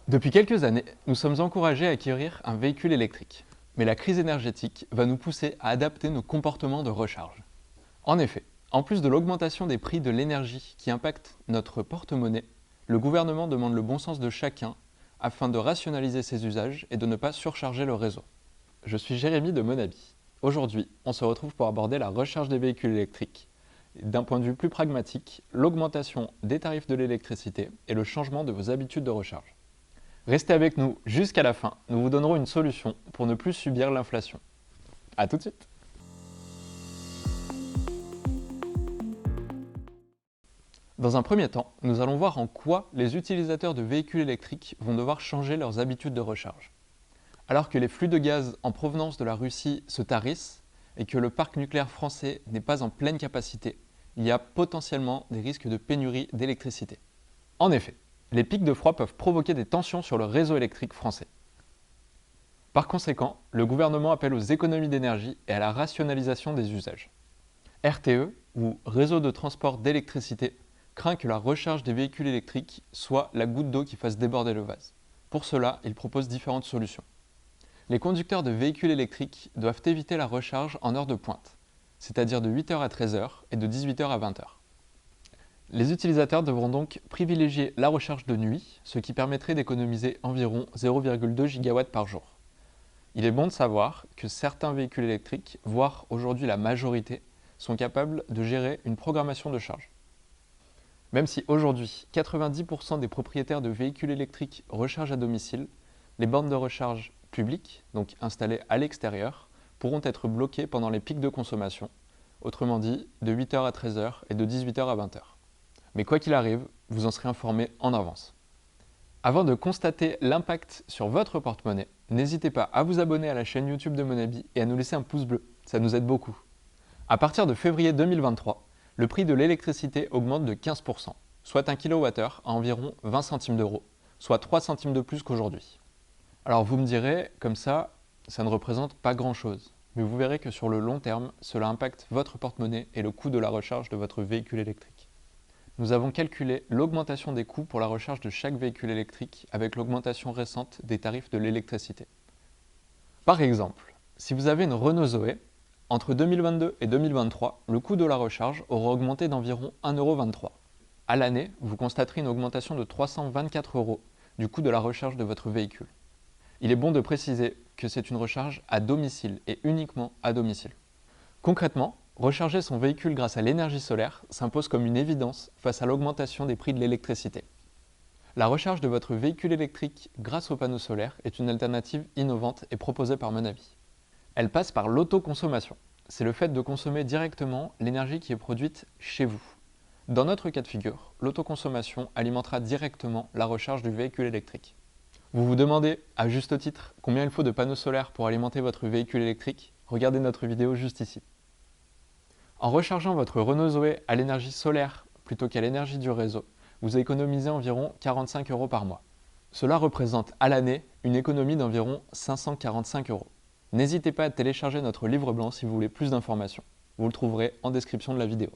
Depuis quelques années, nous sommes encouragés à acquérir un véhicule électrique. Mais la crise énergétique va nous pousser à adapter nos comportements de recharge. En effet, en plus de l'augmentation des prix de l'énergie qui impacte notre porte-monnaie, le gouvernement demande le bon sens de chacun afin de rationaliser ses usages et de ne pas surcharger le réseau. Je suis Jérémy de Monabi. Aujourd'hui, on se retrouve pour aborder la recharge des véhicules électriques. D'un point de vue plus pragmatique, l'augmentation des tarifs de l'électricité et le changement de vos habitudes de recharge. Restez avec nous jusqu'à la fin, nous vous donnerons une solution pour ne plus subir l'inflation. A tout de suite. Dans un premier temps, nous allons voir en quoi les utilisateurs de véhicules électriques vont devoir changer leurs habitudes de recharge. Alors que les flux de gaz en provenance de la Russie se tarissent et que le parc nucléaire français n'est pas en pleine capacité, il y a potentiellement des risques de pénurie d'électricité. En effet, les pics de froid peuvent provoquer des tensions sur le réseau électrique français. Par conséquent, le gouvernement appelle aux économies d'énergie et à la rationalisation des usages. RTE, ou Réseau de transport d'électricité, craint que la recharge des véhicules électriques soit la goutte d'eau qui fasse déborder le vase. Pour cela, il propose différentes solutions. Les conducteurs de véhicules électriques doivent éviter la recharge en heure de pointe, c'est-à-dire de 8h à 13h et de 18h à 20h. Les utilisateurs devront donc privilégier la recharge de nuit, ce qui permettrait d'économiser environ 0,2 GW par jour. Il est bon de savoir que certains véhicules électriques, voire aujourd'hui la majorité, sont capables de gérer une programmation de charge. Même si aujourd'hui 90% des propriétaires de véhicules électriques rechargent à domicile, les bornes de recharge publiques, donc installées à l'extérieur, pourront être bloquées pendant les pics de consommation, autrement dit de 8h à 13h et de 18h à 20h. Mais quoi qu'il arrive, vous en serez informé en avance. Avant de constater l'impact sur votre porte-monnaie, n'hésitez pas à vous abonner à la chaîne YouTube de Monabi et à nous laisser un pouce bleu, ça nous aide beaucoup. À partir de février 2023, le prix de l'électricité augmente de 15%, soit 1 kWh à environ 20 centimes d'euros, soit 3 centimes de plus qu'aujourd'hui. Alors vous me direz, comme ça ne représente pas grand-chose, mais vous verrez que sur le long terme, cela impacte votre porte-monnaie et le coût de la recharge de votre véhicule électrique. Nous avons calculé l'augmentation des coûts pour la recharge de chaque véhicule électrique avec l'augmentation récente des tarifs de l'électricité. Par exemple, si vous avez une Renault Zoé, entre 2022 et 2023, le coût de la recharge aura augmenté d'environ 1,23 €. À l'année, vous constaterez une augmentation de 324 € du coût de la recharge de votre véhicule. Il est bon de préciser que c'est une recharge à domicile et uniquement à domicile. Concrètement, recharger son véhicule grâce à l'énergie solaire s'impose comme une évidence face à l'augmentation des prix de l'électricité. La recharge de votre véhicule électrique grâce aux panneaux solaires est une alternative innovante et proposée par Monabi. Elle passe par l'autoconsommation. C'est le fait de consommer directement l'énergie qui est produite chez vous. Dans notre cas de figure, l'autoconsommation alimentera directement la recharge du véhicule électrique. Vous vous demandez, à juste titre, combien il faut de panneaux solaires pour alimenter votre véhicule électrique? Regardez notre vidéo juste ici. En rechargeant votre Renault Zoé à l'énergie solaire plutôt qu'à l'énergie du réseau, vous économisez environ 45 € par mois. Cela représente à l'année une économie d'environ 545 €. N'hésitez pas à télécharger notre livre blanc si vous voulez plus d'informations. Vous le trouverez en description de la vidéo.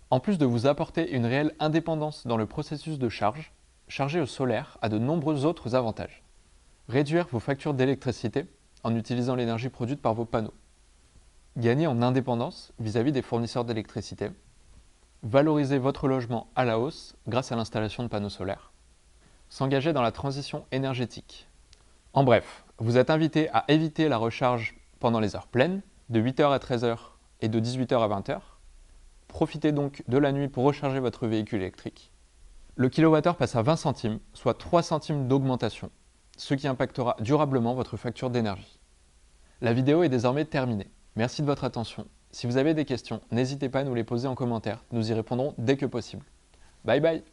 En plus de vous apporter une réelle indépendance dans le processus de charge, charger au solaire a de nombreux autres avantages. Réduire vos factures d'électricité en utilisant l'énergie produite par vos panneaux. Gagner en indépendance vis-à-vis des fournisseurs d'électricité. Valoriser votre logement à la hausse grâce à l'installation de panneaux solaires. S'engager dans la transition énergétique. En bref, vous êtes invité à éviter la recharge pendant les heures pleines, de 8h à 13h et de 18h à 20h. Profitez donc de la nuit pour recharger votre véhicule électrique. Le kilowattheure passe à 20 centimes, soit 3 centimes d'augmentation, ce qui impactera durablement votre facture d'énergie. La vidéo est désormais terminée. Merci de votre attention. Si vous avez des questions, n'hésitez pas à nous les poser en commentaire, nous y répondrons dès que possible. Bye bye!